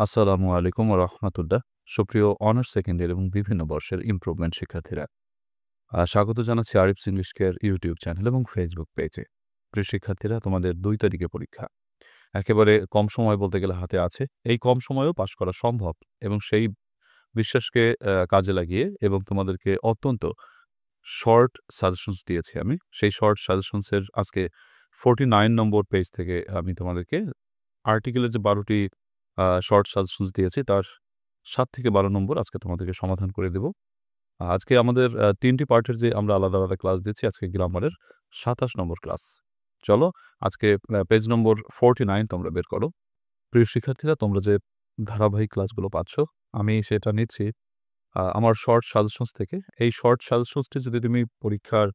আসসালামু আলাইকুম ওয়া রাহমাতুল্লাহ। সুপ্রিয় অনার্স সেকেন্ড ইয়ার এবং বিভিন্ন বর্ষের ইমপ্রুভমেন্ট শিক্ষার্থীরা, স্বাগত জানাচ্ছি Arif's English care YouTube channel এবং ফেসবুক পেজে। প্রিয় শিক্ষার্থীরা, তোমাদের ২ তারিখে পরীক্ষা। একেবারে কম সময় বলতে গেলে হাতে আছে। এই কম সময়েও পাস করা সম্ভব এবং সেই বিশ্বাসকে কাজে লাগিয়ে এবং তোমাদেরকে অত্যন্ত শর্ট সাজেশনস দিয়েছি আমি। সেই শর্ট সাজেশনসের আজকে 49 নম্বর পেজ থেকে আমি তোমাদেরকে আর্টিকেলের যে ১২ টি শর্ট সাজেশনস দিয়েছি তার ৭ থেকে ১২ নম্বর আজকে তোমাদেরকে সমাধান করে দেব। আজকে আমাদের ৩ টি পার্টের যে আমরা আলাদা, আলাদা ক্লাস দিচ্ছি, আজকে গ্রামারের ২৭ নম্বর ক্লাস। চলো আজকে পেজ নম্বর 49 তোমরা বের করো। প্রিয় শিক্ষার্থীরা, তোমরা যে ধারাবাহিক ক্লাসগুলো পাচ্ছ, আমি সেটা নিচ্ছি আমার শর্ট সাজেশনস থেকে। এই শর্ট সাজেশনসটি যদি তুমি পরীক্ষার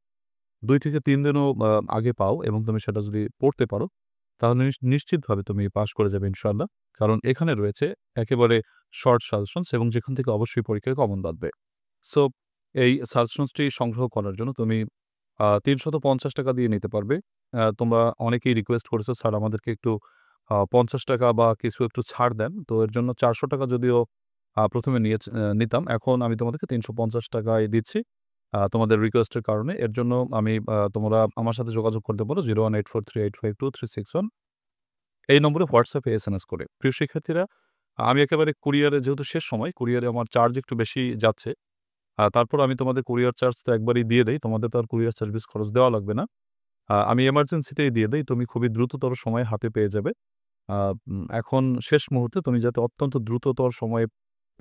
২ থেকে ৩ দিনও আগে পাও এবং তুমি সেটা যদি পড়তে পারো, তাহলে নিশ্চিতভাবে তুমি পাস করে যাবে ইনশাআল্লাহ। কারণ এখানে রয়েছে একেবারে শর্ট সাজেশনস এবং যেখান থেকে অবশ্যই পরীক্ষায় কমন বাঁধবে। সো এই সাজেশনসটি সংগ্রহ করার জন্য তুমি ৳৩৫০ দিয়ে নিতে পারবে। তোমরা অনেকেই রিকোয়েস্ট করেছো, স্যার আমাদেরকে একটু ৳৫০ বা কিছু একটু ছাড় দেন। তো এর জন্য ৳৪০০ যদিও প্রথমে নিতাম। এখন আমি তোমাদেরকে ৳৩৫০ দিচ্ছি তোমাদের রিকোয়েস্টের কারণে। এর জন্য আমি তোমরা আমার সাথে যোগাযোগ করতে পারো 01843852361 এই নম্বরে হোয়াটসঅ্যাপে এসএমএস করে। প্রিয় শিক্ষার্থীরা, আমি একেবারে কুরিয়ারে যেহেতু শেষ সময়, কুরিয়ারে আমার চার্জ একটু বেশি যাচ্ছে। তারপর আমি তোমাদের কুরিয়ার চার্জ তো একবারেই দিয়ে দেই। তোমাদের তো আর কুরিয়ার সার্ভিস খরচ দেওয়া লাগবে না। আমি এমার্জেন্সিতেই দিয়ে দেই। তুমি খুবই দ্রুততর সময়ে হাতে পেয়ে যাবে। এখন শেষ মুহূর্তে তুমি যাতে অত্যন্ত দ্রুততর সময়ে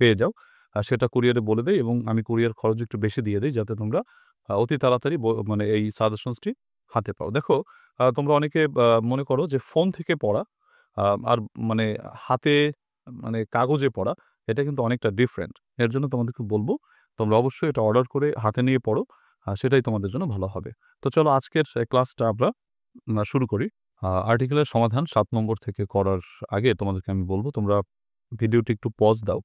পেয়ে যাও, সেটা কুরিয়ারে বলে দেই এবং আমি কুরিয়ার খরচ একটু বেশি দিয়ে দেই যাতে তোমরা অতি তাড়াতাড়ি মানে এই সাজেশনসটি হাতে পাও। দেখো, তোমরা অনেকে মনে করো যে ফোন থেকে পড়া আর মানে হাতে মানে কাগজে পড়া, এটা কিন্তু অনেকটা ডিফারেন্ট। এর জন্য তোমাদেরকে বলব, তোমরা অবশ্যই এটা অর্ডার করে হাতে নিয়ে পড়ো। সেটাই তোমাদের জন্য ভালো হবে। তো চলো আজকের ক্লাসটা আমরা শুরু করি। আর্টিকেলের সমাধান ৭ নম্বর থেকে করার আগে তোমাদেরকে আমি বলব, তোমরা ভিডিওটি একটু পজ দাও।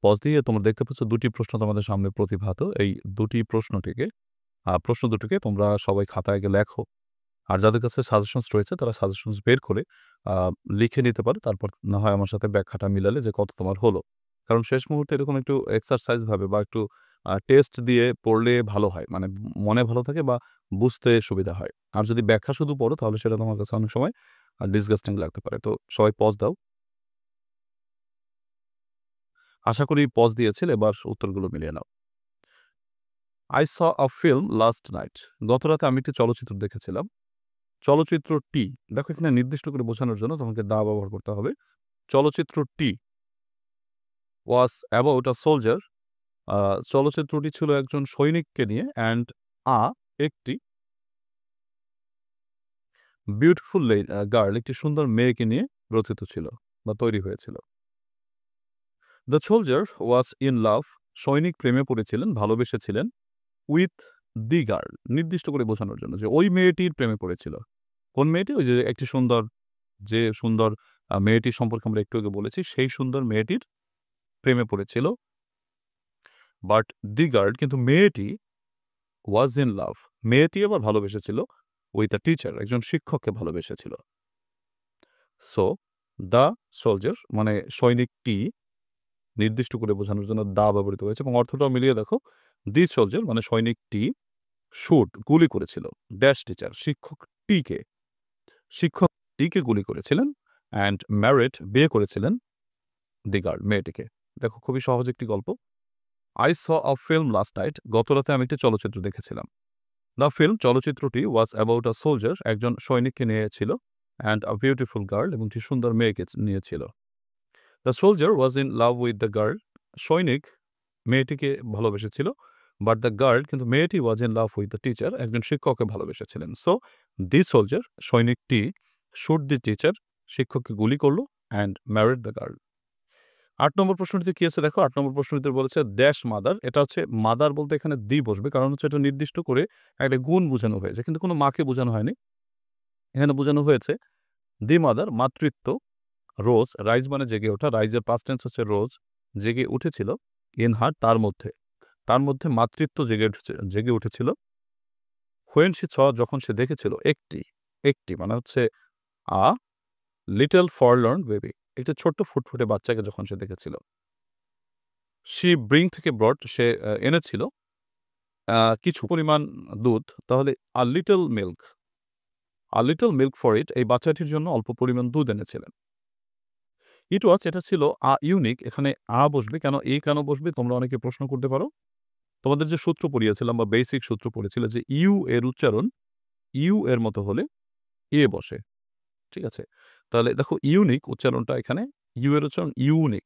পজ দিয়ে তোমরা দেখতে পাচ্ছ ২ টি প্রশ্ন তোমাদের সামনে প্রতিভাত। এই ২ টি প্রশ্ন দুটিকে তোমরা সবাই খাতায় আগে লেখো। আর যাদের কাছে সাজেশনস রয়েছে তারা সাজেশনস বের করে আ লিখে নিতে পারে। তারপর না হয় আমার সাথে ব্যাখ্যাটা মিলালে যে কত তোমার হলো। কারণ শেষ মুহূর্তে এরকম একটু এক্সারসাইজ ভাবে বা একটু টেস্ট দিয়ে পড়লে ভালো হয়। মানে মনে ভালো থাকে বা বুঝতে সুবিধা হয়। আর যদি ব্যাখ্যা শুধু পড়ো তাহলে সেটা তোমার কাছে অনেক সময় ডিসগাস্টিং লাগতে পারে। তো সবাই পজ দাও। আশা করি পজ দিয়েছিলে, এবার উত্তরগুলো মিলিয়ে নাও। I saw a film last night. গতরাতে আমি একটি চলচ্চিত্র দেখেছিলাম। চলচ্চিত্রটি, দেখো এখানে নির্দিষ্ট করে বোঝানোর জন্য তোমাকে দা ব্যবহার করতে হবে। চলচ্চিত্রটি was about a soldier. চলচ্চিত্রটি ছিল একজন সৈনিককে নিয়ে and a একটি বিউটিফুল গার্ল, একটি সুন্দর মেয়েকে নিয়ে রচিত ছিল বা তৈরি হয়েছিল। দ্য সোলজার ওয়াজ ইন লাভ. সৈনিক প্রেমে পড়েছিলেন, ভালোবেসেছিলেন উইথ দি গার্ল, নির্দিষ্ট করে বোঝানোর জন্য যে ওই মেয়েটির প্রেমে পড়েছিল। কোন মেয়েটি? ওই যে একটি সুন্দর, যে সুন্দর মেয়েটির সম্পর্কে আমরা একটু আগে বলেছি, সেই সুন্দর মেয়েটির প্রেমে পড়েছিল। বাট দি গার্ল, কিন্তু মেয়েটি ওয়াজ ইন লাভ, মেয়েটি আবার ভালোবেসেছিল উইথ আ টিচার, একজন শিক্ষককে ভালোবেসেছিল। সো দ্য সোলজার মানে সৈনিকটি, নির্দিষ্ট করে বোঝানোর জন্য দা ব্যবহৃত হয়েছে এবং অর্থটাও মিলিয়ে দেখো। দি সোলজার মানে সৈনিকটি শুট গুলি করেছিল ড্যাশ টিচার, শিক্ষকটিকে গুলি করেছিলেন অ্যান্ড ম্যারিড বিয়ে করেছিলেন দি গার্ল মেয়েটিকে। দেখো খুবই সহজ একটি গল্প। I saw a film last night. গতরাতে আমি একটি চলচ্চিত্র দেখেছিলাম। দ্য ফিল্ম চলচ্চিত্রটি ওয়াজ অ্যাবাউট আ সোলজার, একজন সৈনিককে নিয়ে ছিল, অ্যান্ড আ বিউটিফুল গার্ল এবং একটি সুন্দর মেয়েকে নিয়েছিল। The soldier was in love with the girl. সৈনিক মেয়েটিকে ভালোবেসেছিল, বাট দ্য গার্ল, কিন্তু মেয়েটি was in love with the teacher, একজন শিক্ষককে ভালোবেসেছিলেন। সো দি সোলজার সৈনিকটি শুট দি টিচার, শিক্ষককে গুলি করলো, অ্যান্ড ম্যারিড দ্য গার্ল। ৮ নম্বর প্রশ্নটিতে কি আছে দেখো। ৮ নম্বর প্রশ্নটিতে বলেছে ড্যাশ মাদার। এটা হচ্ছে মাদার বলতে এখানে দি বসবে, কারণ হচ্ছে এটা নির্দিষ্ট করে একটা গুণ বোঝানো হয়েছে, কিন্তু কোনো মাকে বোঝানো হয়নি। এখানে বোঝানো হয়েছে দি মাদার, মাতৃত্ব, রোজ, রাইজ মানে জেগে ওঠা, রাইজের পাস্ট টেন্স হচ্ছে রোজ, জেগে উঠেছিল, ইন হার তার মধ্যে মাতৃত্ব জেগে উঠেছিল। হোয়েন শি ছ, যখন সে দেখেছিল, একটি মানে হচ্ছে আ লিটল ফরলর্ন বেবি, একটা ছোট্ট ফুটফুটে বাচ্চাকে যখন সে দেখেছিল। সে ব্রিং থেকে ব্রড সে এনেছিল কিছু পরিমাণ দুধ। তাহলে a little milk for it এই বাচ্চাটির জন্য অল্প পরিমাণ দুধ এনেছিলেন। এটা ছিল ইউনিক এখানে বসবে কেন? কেন বসবে? তোমরা অনেকে প্রশ্ন করতে পারো। তোমাদের যে সূত্র পড়িয়েছিলাম বা বেসিক সূত্র পড়েছিল যে ইউ এর উচ্চারণ ইউ এর মতো হলে বসে। ঠিক আছে? তাহলে দেখো ইউনিক উচ্চারণটা এখানে ইউ এর উচ্চারণ ইউনিক,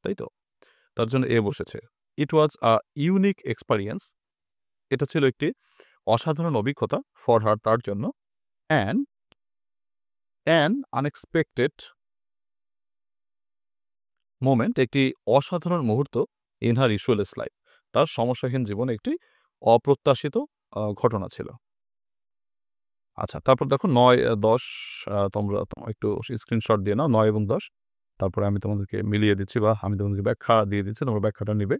তাই তো? তার জন্য বসেছে। ইট ওয়াজ ইউনিক এক্সপেরিয়েন্স এটা ছিল একটি অসাধারণ অভিজ্ঞতা ফর হার তার জন্য অ্যান্ড আনএক্সপেক্টেড মোমেন্ট একটি অসাধারণ মুহূর্ত ইন হার ইস্যুলেস লাইফ তার সমস্যাহীন জীবনে একটি অপ্রত্যাশিত ঘটনা ছিল। আচ্ছা, তারপর দেখো ৯, ১০ তোমরা একটু স্ক্রিনশট দিয়ে নাও ৯ এবং ১০ তারপরে আমি তোমাদেরকে মিলিয়ে দিচ্ছি বা আমি তোমাদেরকে ব্যাখ্যা দিয়ে দিচ্ছি, তোমরা ব্যাখ্যাটা নিবে।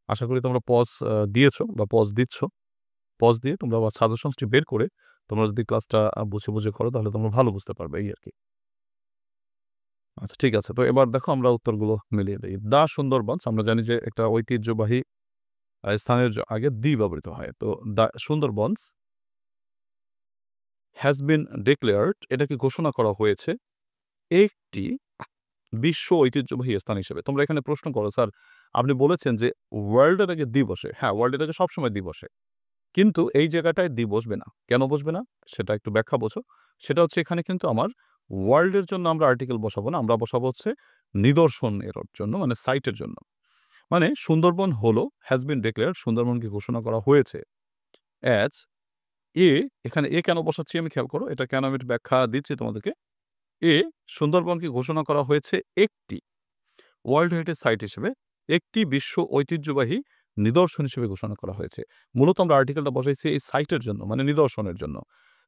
আশা করি তোমরা পজ দিয়েছো বা পজ দিচ্ছ। পজ দিয়ে তোমরা আবার সাজেশনসটি বের করে তোমরা যদি ক্লাসটা বুঝে করো তাহলে তোমরা ভালো বুঝতে পারবে এই আরকি। আচ্ছা ঠিক আছে। তো এবার দেখো আমরা উত্তরগুলো মিলিয়ে দেই। দ্য সুন্দরবনস আমরা জানি যে একটা ঐতিহ্যবাহী স্থানের আগে দি ব্যবহৃত হয়। তো the Sundarbans has been declared এটাকে ঘোষণা করা হয়েছে একটি বিশ্ব ঐতিহ্যবাহী স্থান হিসেবে। তোমরা এখানে প্রশ্ন করো, স্যার আপনি বলেছেন যে ওয়ার্ল্ডের আগে দি বসে। হ্যাঁ, ওয়ার্ল্ডের আগে সবসময় দি বসে। কিন্তু এই জায়গাটায় দি বসবে না। কেন বসবে না? সেটা একটু ব্যাখ্যা বোঝো। সেটা হচ্ছে এখানে কিন্তু আমার ওয়ার্ল্ডের জন্য আমরা আর্টিকেল বসাবো না। আমরা বসাবো হচ্ছে নিদর্শন এর জন্য মানে সাইটের জন্য। মানে সুন্দরবন হলো হ্যাজ বিন ডিক্লেয়ার্ড সুন্দরবনকে ঘোষণা করা হয়েছে অ্যাজ এখানে কেন বসাচ্ছি আমি খেয়াল করো। এটা কেন আমি একটু ব্যাখ্যা দিচ্ছি তোমাদেরকে। সুন্দরবনকে ঘোষণা করা হয়েছে একটি ওয়ার্ল্ড হেরিটেজ সাইট হিসেবে, একটি বিশ্ব ঐতিহ্যবাহী নিদর্শন হিসেবে ঘোষণা করা হয়েছে। মূলত আমরা আর্টিকেলটা বসাইছি এই সাইটের জন্য মানে নিদর্শনের জন্য।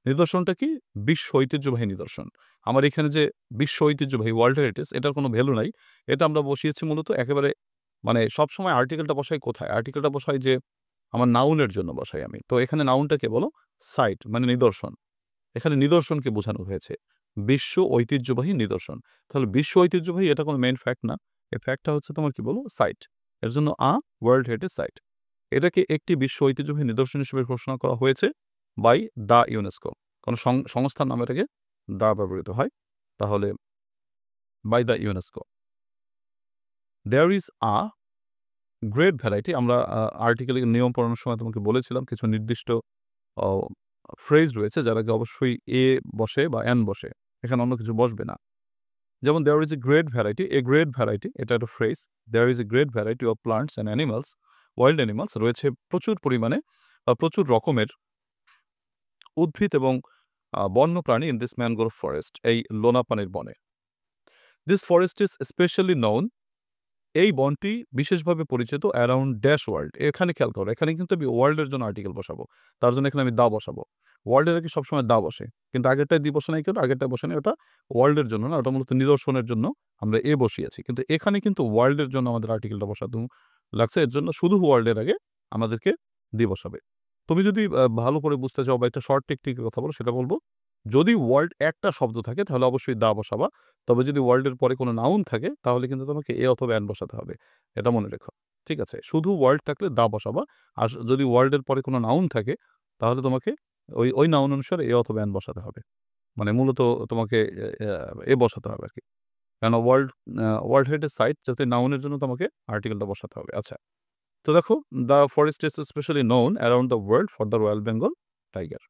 নিদর্শনটা কি? বিশ্ব ঐতিহ্যবাহী নিদর্শন। আমার এখানে যে বিশ্ব ঐতিহ্যবাহী ওয়ার্ল্ড হেরিটেজ এটার কোনো ভ্যালু নাই। এটা আমরা বসিয়েছি মূলত একেবারে মানে সবসময় আর্টিকেলটা বসাই কোথায়? আর্টিকেলটা বসাই যে আমার নাউনের জন্য বসাই আমি। তো এখানে নাউনটাকে বলো সাইট মানে নিদর্শন। এখানে নিদর্শনকে বোঝানো হয়েছে। বিশ্ব ঐতিহ্যবাহী নিদর্শন। তাহলে বিশ্ব ঐতিহ্যবাহী এটা কোনো মেইন ফ্যাক্ট না। এই ফ্যাক্টটা হচ্ছে তোমার কি বলবো? সাইট। এর জন্য ওয়ার্ল্ড হেরিটেজ সাইট। এটাকে একটি বিশ্ব ঐতিহ্যবাহী নিদর্শন হিসেবে ঘোষণা করা হয়েছে বাই দ্য ইউনেস্কো। কোনো সংস্থার নামে এটাকে দ্য ব্যবহৃত হয়। তাহলে by the UNESCO. There is great variety আমরা আর্টিকেলের নিয়ম পড়ানোর সময় তোমাকে বলেছিলাম কিছু নির্দিষ্ট অ ফ্রেজ রয়েছে যার আগে অবশ্যই বসে বা বসে। এখানে অন্য কিছু বসবে না। যেমন there is a great variety এটা একটা phrase. There is a great variety of plants and animals wild animals রয়েছে প্রচুর পরিমাণে প্রচুর রকমের উদ্ভিদ এবং বন্যপ্রাণী ইন দিস ম্যানগ্রোভ ফরেস্ট এই লোনাপানির বনে। This forest is specially known এই বনটি বিশেষভাবে পরিচিত অ্যারাউন্ড ড্যাশ ওয়ার্ল্ড। এখানে খেয়াল করো, এখানে কিন্তু আমি ওয়ার্ল্ডের জন্য আর্টিকেল বসাবো। তার জন্য এখানে আমি দা বসাবো। ওয়ার্ল্ডের আগে সবসময় দা বসে। কিন্তু আগেরটায় দি বসে নাই কেন? আগেরটায় বসে নাই ওটা ওয়ার্ল্ডের জন্য না, ওটা মূলত নিদর্শনের জন্য আমরা বসিয়েছি। কিন্তু এখানে কিন্তু ওয়ার্ল্ডের জন্য আমাদের আর্টিকেলটা বসাতে লাগছে। এর জন্য শুধু ওয়ার্ল্ডের আগে আমাদেরকে দি বসাবে। তুমি যদি ভালো করে বুঝতে চাও বা একটা শর্ট টেকনিকের কথা বলো সেটা বলব। যদি ওয়ার্ল্ড একটা শব্দ থাকে তাহলে অবশ্যই দা বসাবা। তবে যদি ওয়ার্ল্ডের পরে কোনো নাউন থাকে তাহলে কিন্তু তোমাকে অথবা বসাতে হবে। এটা মনে রেখো। ঠিক আছে? শুধু ওয়ার্ল্ড থাকলে দা বসাবা। আর যদি ওয়ার্ল্ডের পরে কোনো নাউন থাকে তাহলে তোমাকে ওই নাউন অনুসারে অথবা বসাতে হবে। মানে মূলত তোমাকে বসাতে হবে আরকি। কেন ওয়ার্ল্ড হেরিটেজ সাইট যাতে নাউনের জন্য তোমাকে আর্টিকেলটা বসাতে হবে। আচ্ছা। তো দেখো the forest is specially known around the world for the royal Bengal tiger.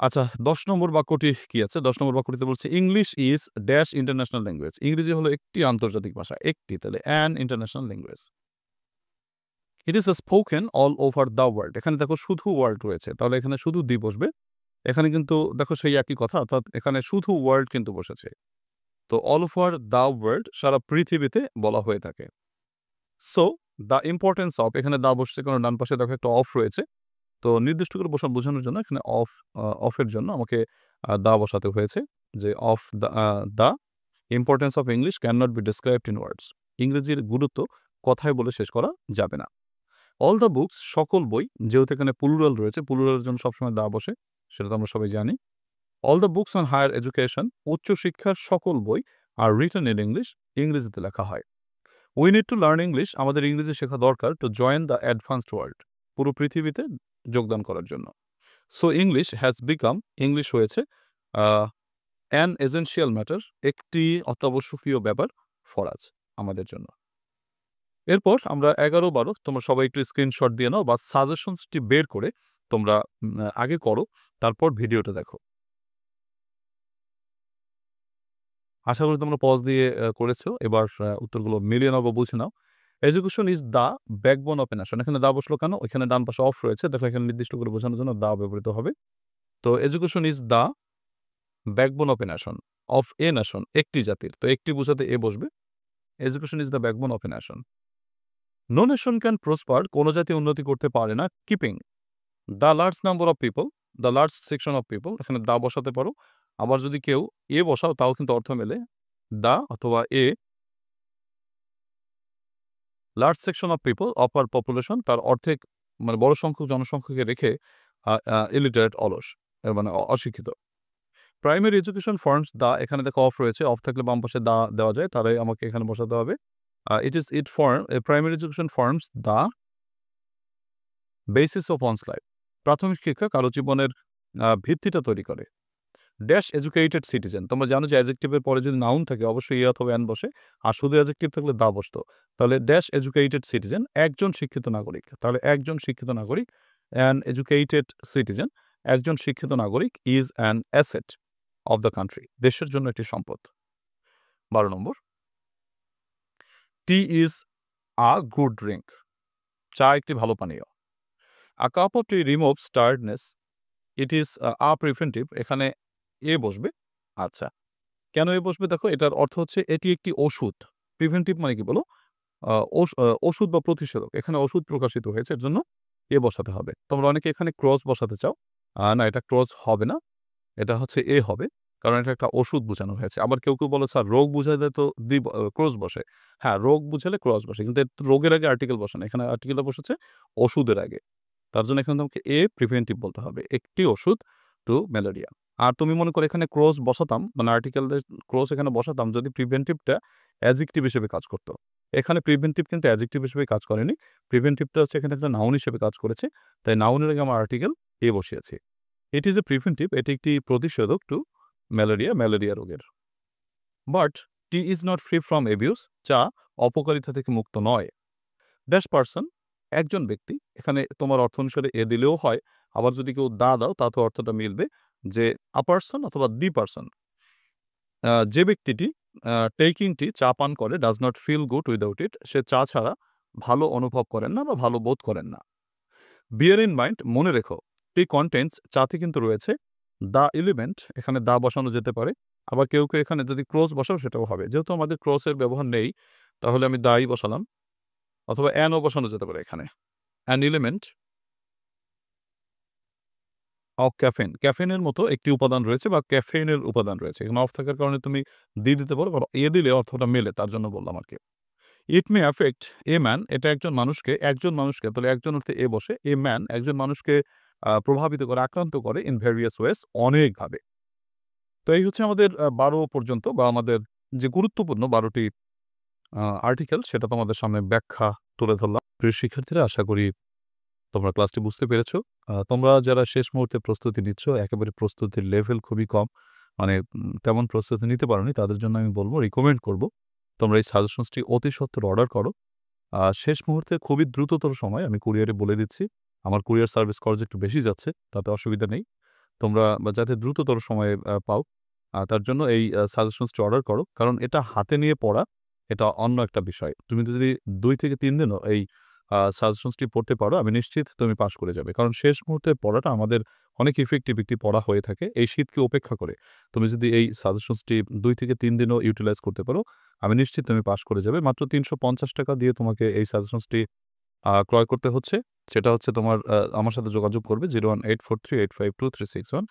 আচ্ছা ১০ নম্বর বাক্যটি কি আছে? ১০ নম্বর বাক্যটিতে বলছে English is dash international language. ইংরেজি হলো একটি আন্তর্জাতিক ভাষা। একটি তাহলে an international language. It is spoken all over the world. এখানে দেখো শুধু ওয়ার্ল্ড রয়েছে। তাহলে এখানে শুধু দি বসবে। এখানে কিন্তু দেখো সেই একই কথা অর্থাৎ এখানে শুধু ওয়ার্ল্ড কিন্তু বসেছে। তো অল ওভার দ্য ওয়ার্ল্ড সারা পৃথিবীতে বলা হয়ে থাকে। সো দ্য ইম্পর্টেন্স অফ এখানে দা বসছে কারণ ডান পাশে দেখো একটা অফ রয়েছে। তো নির্দিষ্ট করে বোঝানোর জন্য এখানে অফের জন্য আমাকে দা বসাতে হয়েছে যে the importance of English can not be described in words. ইংরেজির গুরুত্ব কথায় বলে শেষ করা যাবে না। অল দ্য বুকস সকল বই যেহেতু এখানে প্লুরাল রয়েছে প্লুরালের জন্য সবসময় দা বসে সেটা তো আমরা সবাই জানি। All the books on higher education উচ্চশিক্ষার সকল বই আর রিটেন ইন ইংলিশ ইংরেজিতে লেখা হয়। We need to learn English, আমাদের ইংরেজি শেখা দরকার to join the advanced world, পুরো পৃথিবীতে যোগদান করার জন্য। So English has become, English হয়েছে অ্যান এসেনশিয়াল ম্যাটার, একটি অত্যাবশ্যকীয় ব্যাপার ফর আজ, আমাদের জন্য। এরপর আমরা 11-12 তোমরা সবাই একটু স্ক্রিনশট দিয়ে নাও বা সাজেশনসটি বের করে তোমরা আগে করো, তারপর ভিডিওটা দেখো। আশা করি তোমরা পজ দিয়ে করেছো। এবার উত্তরগুলো মিলিয়ে নাও বা বুঝে নাও। Education is the backbone of a nation, এখানে দা বসলো কেন? এখানে ডান পাশে অফ রয়েছে, দেখো এখানে নির্দিষ্ট করে বোঝানোর জন্য দা ব্যবহৃত হবে। তো education is the backbone of a nation, of a nation, একটি জাতির, তো একটি বোঝাতে এ বসবে। Education is the backbone of a nation. No nation can prosper, কোনো জাতি উন্নতি করতে পারে না keeping the large number of people, the large section of people, এখানে দা বসাতে পারো। আবার যদি কেউ এ বসাও তাও কিন্তু অর্থ মেলে, দা অথবা a large section of people of our population, তার অর্ধেক মানে বড় সংখ্যক জনসংখ্যাকে রেখে ইলিটারেট, অলস, মানে অশিক্ষিত। প্রাইমারি এডুকেশন ফর্মস দা, এখানে দেখো অফ রয়েছে, অফ থাকলে বাম পাশে দা দেওয়া যায়, তারাই আমাকে এখানে বসাতে হবে। It form primary education forms the basis of one's life, প্রাথমিক শিক্ষা কারো জীবনের ভিত্তিটা তৈরি করে। ড্যাশ এডুকেটেড সিটিজেন, তোমরা জানো যে অ্যাডজেক্টিভের পরে যদি নাউন থাকে অবশ্যই অথবা অ্যান বসে, আর শুধু অ্যাডজেক্টিভ থাকলে দা বসতো। তাহলে ড্যাশ এডুকেটেড সিটিজেন, একজন শিক্ষিত নাগরিক, তাহলে একজন শিক্ষিত নাগরিক, অ্যান এডুকেটেড সিটিজেন, একজন শিক্ষিত নাগরিক is an asset of the country, দেশের জন্য একটি সম্পদ। 12 নম্বর, টি ইজ আ গুড ড্রিঙ্ক, চা একটি ভালো পানীয়। আ cup of T removes tiredness, it is a preventive, এখানে এ বসবে। আচ্ছা, কেন এ বসবে? দেখো এটার অর্থ হচ্ছে এটি একটি ওষুধ। প্রিভেন্টিভ মানে কি বলো? ওষুধ বা প্রতিষেধক। এখানে ওষুধ প্রকাশিত হয়েছে, এর জন্য এ বসাতে হবে। তোমরা অনেকে এখানে ক্রস বসাতে চাও। না, এটা ক্রস হবে না। এটা হচ্ছে এ হবে। কারণ এটা একটা ওষুধ বুঝানো হয়েছে। আবার কেউ বলে স্যার রোগ বুঝাইলে তো ক্রস বসে। হ্যাঁ, রোগ বুঝালে ক্রস বসে। কিন্তু রোগের আগে আর্টিকেল বসে না। এখানে আর্টিকেলটা বসেছে ওষুধের আগে। তার জন্য এখানে তোমাকে এ প্রিভেন্টিভ বলতে হবে। একটি ওষুধ টু ম্যালেরিয়া। আর তুমি মনে করো এখানে ক্রস বসাতাম, মানে আর্টিকেলের ক্রস এখানে বসাতাম যদি প্রিভেন্টিভটা অ্যাডজেক্টিভ হিসেবে কাজ করত। এখানে প্রিভেন্টিভ কিন্তু অ্যাডজেক্টিভ হিসেবে কাজ করেনি। প্রিভেন্টিভটা হচ্ছে এখানে একটা নাউন হিসেবে কাজ করেছে। তাই নাউনের আগে আমার আর্টিকেল এ বসিয়েছি। ইট ইজ এ প্রিভেন্টিভ, এটি একটি প্রতিষেধক টু ম্যালেরিয়া রোগের। But T is not free from abuse, চা অপকারিতা থেকে মুক্ত নয়। ড্যাশ পারসন, একজন ব্যক্তি, এখানে তোমার অর্থ অনুসারে এ দিলেও হয়, আবার যদি কেউ দা দাও তাতে অর্থটা মিলবে যে আ পারসন অথবা দি পারসন, যে ব্যক্তিটি টেকিং টি, চা পান করে, does not feel good without it, সে চা ছাড়া ভালো অনুভব করেন না বা ভালো বোধ করেন না। বিয়ার ইন মাইন্ড, মনে রেখো, টি কন্টেন্টস, চাতে কিন্তু রয়েছে দ্য এলিমেন্ট, এখানে দা বসানো যেতে পারে। আবার কেউ এখানে যদি ক্রস বসাও সেটাও হবে। যেহেতু আমাদের ক্রসের ব্যবহার নেই তাহলে আমি দাই বসালাম, অথবা অ্যানও বসানো যেতে পারে এখানে। অ্যান এলিমেন্ট অফ ক্যাফেইন, ক্যাফেইনের মতো একটি উপাদান রয়েছে বা ক্যাফেইনের উপাদান রয়েছে। এখানে অফ থাকার কারণে তুমি দিতে পারো, বা এ দিলে অর্থটা মেলে, তার জন্য বললাম আরকি। ইট মে অ্যাফেক্ট এ ম্যান, এটা একজন মানুষকে, তাহলে একজন অর্থে এ বসে। এ ম্যান একজন মানুষকে প্রভাবিত করে, আক্রান্ত করে, ইন ভেরিয়াস ওয়েজ, অনেকভাবে। তো এই হচ্ছে আমাদের 12 পর্যন্ত বা আমাদের যে গুরুত্বপূর্ণ 12 টি আর্টিকেল, সেটা তোমাদের সামনে ব্যাখ্যা তুলে ধরলাম। প্রিয় শিক্ষার্থীরা, আশা করি তোমরা ক্লাসটি বুঝতে পেরেছো। তোমরা যারা শেষ মুহূর্তে প্রস্তুতি নিচ্ছ, একেবারে প্রস্তুতির লেভেল খুবই কম, মানে তেমন প্রস্তুতি নিতে পারোনি, তাদের জন্য আমি বলব, রিকমেন্ড করব তোমরা এই সাজেশনসটি অতি সত্বর অর্ডার করো। শেষ মুহূর্তে খুবই দ্রুততর সময় আমি কুরিয়ারে বলে দিচ্ছি। আমার কুরিয়ার সার্ভিস খরচ একটু বেশি যাচ্ছে, তাতে অসুবিধা নেই। তোমরা যাতে দ্রুততর সময়ে পাও, তার জন্য এই সাজেশনসটি অর্ডার করো। কারণ এটা হাতে নিয়ে পড়া, এটা অন্য একটা বিষয়। তুমি যদি 2 থেকে 3 দিনও এই সাজেশনসটি পড়তে পারো, আমি নিশ্চিত তুমি পাস করে যাবে। কারণ শেষ মুহূর্তে পড়াটা আমাদের অনেক ইফেক্টিভ একটি পড়া হয়ে থাকে। এই শীতকে উপেক্ষা করে তুমি যদি এই সাজেশনসটি 2 থেকে 3 দিনও ইউটিলাইজ করতে পারো, আমি নিশ্চিত তুমি পাস করে যাবে। মাত্র ৳350 দিয়ে তোমাকে এই সাজেশনসটি ক্রয় করতে হচ্ছে। সেটা হচ্ছে তোমার আমার সাথে যোগাযোগ করবে 01843852361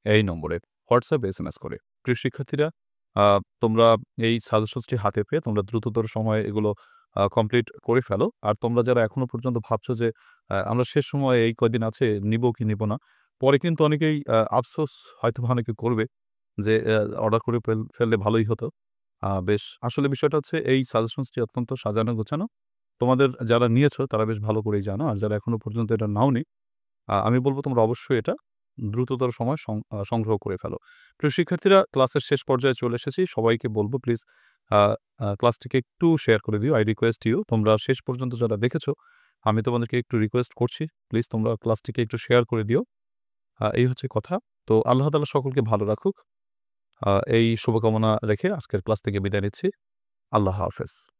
এই নম্বরে হোয়াটসঅ্যাপ, এসএমএস করে। প্রিয় শিক্ষার্থীরা, তোমরা এই সাজেশনসটি হাতে পেয়ে তোমরা দ্রুততর সময়ে এগুলো কমপ্লিট করে ফেলো। আর তোমরা যারা এখনো পর্যন্ত ভাবছো যে আমরা শেষ সময়ে এই কয়দিন আছে নিবো কি নিবো না, পরে কিন্তু অনেকেই আফসোস হয়তোবা অনেকে করবে যে অর্ডার করে ফেললে ভালোই হতো। বেশ আসলে বিষয়টা হচ্ছে এই সাজেশনসটি অত্যন্ত সাজানো গোছানো। তোমাদের যারা নিয়েছো তারা বেশ ভালো করেই জানো। আর যারা এখনো পর্যন্ত এটা নাওনি, আমি বলব তোমরা অবশ্যই এটা দ্রুততর সময় সংগ্রহ করে ফেলো। প্রিয় শিক্ষার্থীরা, ক্লাসের শেষ পর্যায়ে চলে এসেছি। সবাইকে বলব প্লিজ আ আ ক্লাসটিকে একটু শেয়ার করে দিও। I request you, তোমরা শেষ পর্যন্ত যারা দেখেছো, আমি তোমাদেরকে একটু রিকোয়েস্ট করছি। প্লিজ তোমরা ক্লাসটিকে একটু শেয়ার করে দিও। এই হচ্ছে কথা। তো আল্লাহ তাআলা সকলকে ভালো রাখুক। এই শুভকামনা রেখে আজকের ক্লাস থেকে বিদায় নিচ্ছি। আল্লাহ হাফেজ।